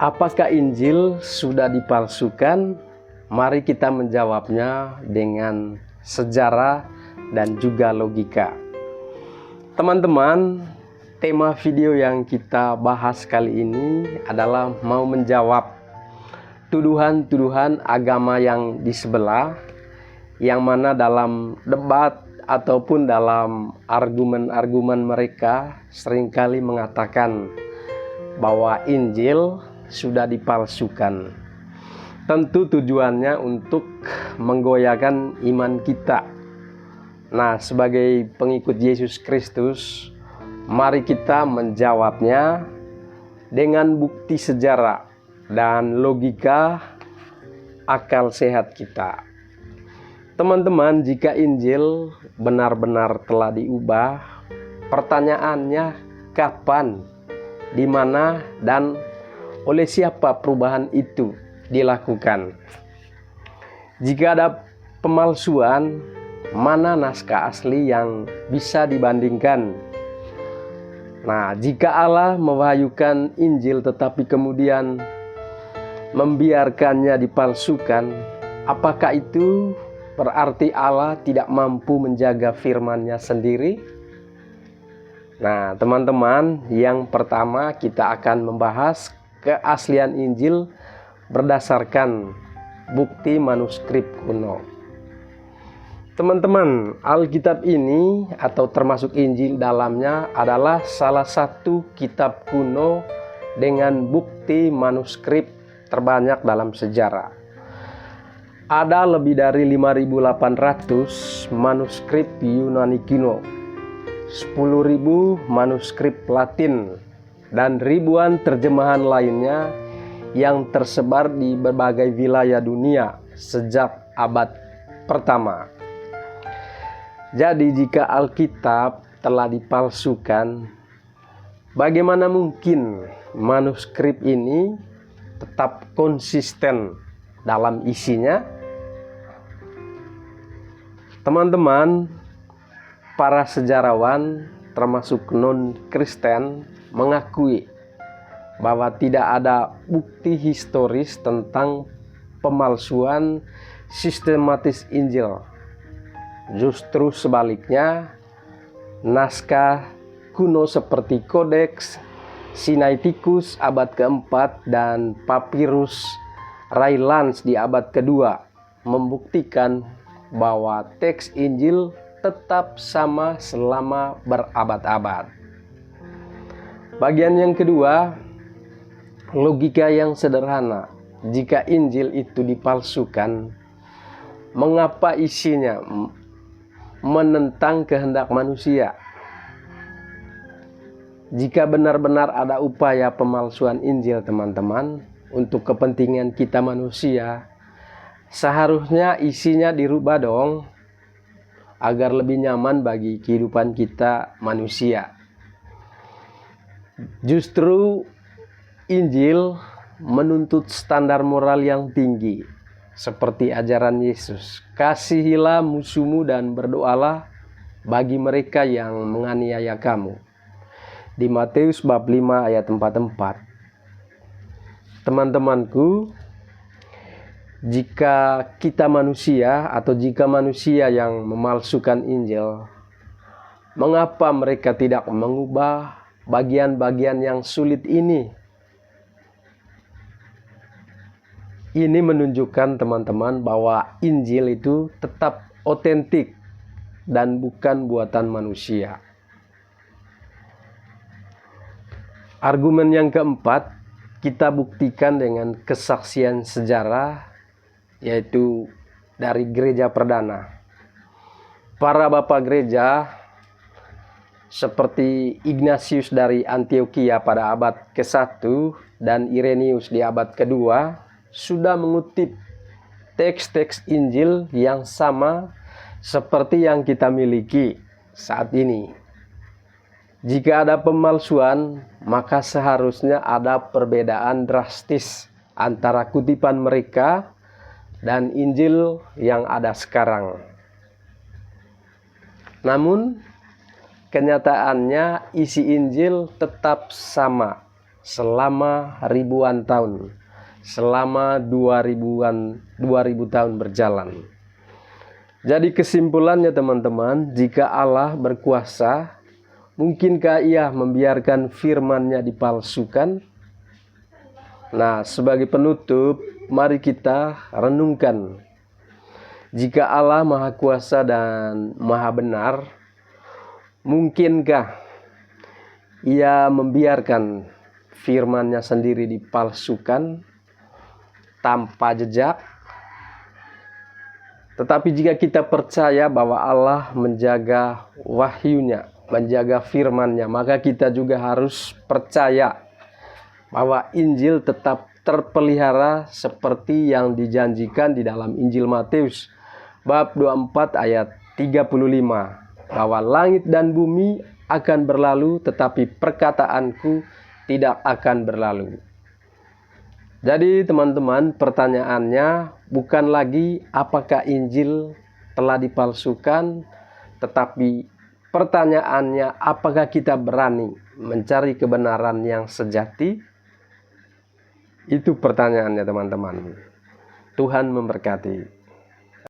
Apakah Injil sudah dipalsukan? Mari kita menjawabnya dengan sejarah dan juga logika. Teman-teman, tema video yang kita bahas kali ini adalah mau menjawab tuduhan-tuduhan agama yang di sebelah, yang mana dalam debat ataupun dalam argumen-argumen mereka seringkali mengatakan bahwa Injil sudah dipalsukan. Tentu tujuannya untuk menggoyahkan iman kita. Nah, sebagai pengikut Yesus Kristus, mari kita menjawabnya dengan bukti sejarah dan logika akal sehat kita. Teman-teman, jika Injil benar-benar telah diubah, pertanyaannya kapan, di mana, dan oleh siapa perubahan itu dilakukan? Jika ada pemalsuan, mana naskah asli yang bisa dibandingkan? Nah, jika Allah mewahyukan Injil tetapi kemudian membiarkannya dipalsukan, apakah itu berarti Allah tidak mampu menjaga firman-Nya sendiri? Nah, teman-teman, yang pertama kita akan membahas keaslian Injil berdasarkan bukti manuskrip kuno. Teman-teman, Alkitab ini atau termasuk Injil dalamnya adalah salah satu kitab kuno dengan bukti manuskrip terbanyak dalam sejarah. Ada lebih dari 5.800 manuskrip Yunani kuno, 10.000 manuskrip Latin, dan ribuan terjemahan lainnya yang tersebar di berbagai wilayah dunia sejak abad pertama. Jadi jika Alkitab telah dipalsukan, bagaimana mungkin manuskrip ini tetap konsisten dalam isinya? Teman-teman, para sejarawan termasuk non-Kristen mengakui bahwa tidak ada bukti historis tentang pemalsuan sistematis Injil. Justru sebaliknya, naskah kuno seperti Codex Sinaiticus abad keempat dan Papyrus Raylands di abad kedua membuktikan bahwa teks Injil tetap sama selama berabad-abad. Bagian yang kedua, logika yang sederhana. Jika Injil itu dipalsukan, mengapa isinya menentang kehendak manusia? Jika benar-benar ada upaya pemalsuan Injil, teman-teman, untuk kepentingan kita manusia, seharusnya isinya dirubah dong, agar lebih nyaman bagi kehidupan kita manusia. Justru Injil menuntut standar moral yang tinggi, seperti ajaran Yesus. Kasihilah musuhmu dan berdoalah bagi mereka yang menganiaya kamu. Di Matius bab 5 ayat 44. Teman-temanku, jika kita manusia atau jika manusia yang memalsukan Injil, mengapa mereka tidak mengubah bagian-bagian yang sulit ini? Ini menunjukkan, teman-teman, bahwa Injil itu tetap otentik dan bukan buatan manusia. Argumen yang keempat, kita buktikan dengan kesaksian sejarah, yaitu dari gereja perdana. Para bapak gereja seperti Ignatius dari Antioquia pada abad ke-1 dan Irenaeus di abad ke-2 sudah mengutip teks-teks Injil yang sama seperti yang kita miliki saat ini. Jika ada pemalsuan, maka seharusnya ada perbedaan drastis antara kutipan mereka dan Injil yang ada sekarang. Namun kenyataannya isi Injil tetap sama selama ribuan tahun, selama 2000 tahun berjalan. Jadi kesimpulannya teman-teman, jika Allah berkuasa, mungkinkah Ia membiarkan firman-Nya dipalsukan? Nah, sebagai penutup, mari kita renungkan. Jika Allah Maha Kuasa dan Maha Benar, mungkinkah Ia membiarkan firman-Nya sendiri dipalsukan tanpa jejak? Tetapi jika kita percaya bahwa Allah menjaga wahyu-Nya, menjaga firman-Nya, maka kita juga harus percaya bahwa Injil tetap terpelihara seperti yang dijanjikan di dalam Injil Matius bab 24 ayat 35, bahwa langit dan bumi akan berlalu tetapi perkataanku tidak akan berlalu. Jadi teman-teman, pertanyaannya bukan lagi apakah Injil telah dipalsukan, tetapi pertanyaannya apakah kita berani mencari kebenaran yang sejati? Itu pertanyaannya teman-teman. Tuhan memberkati.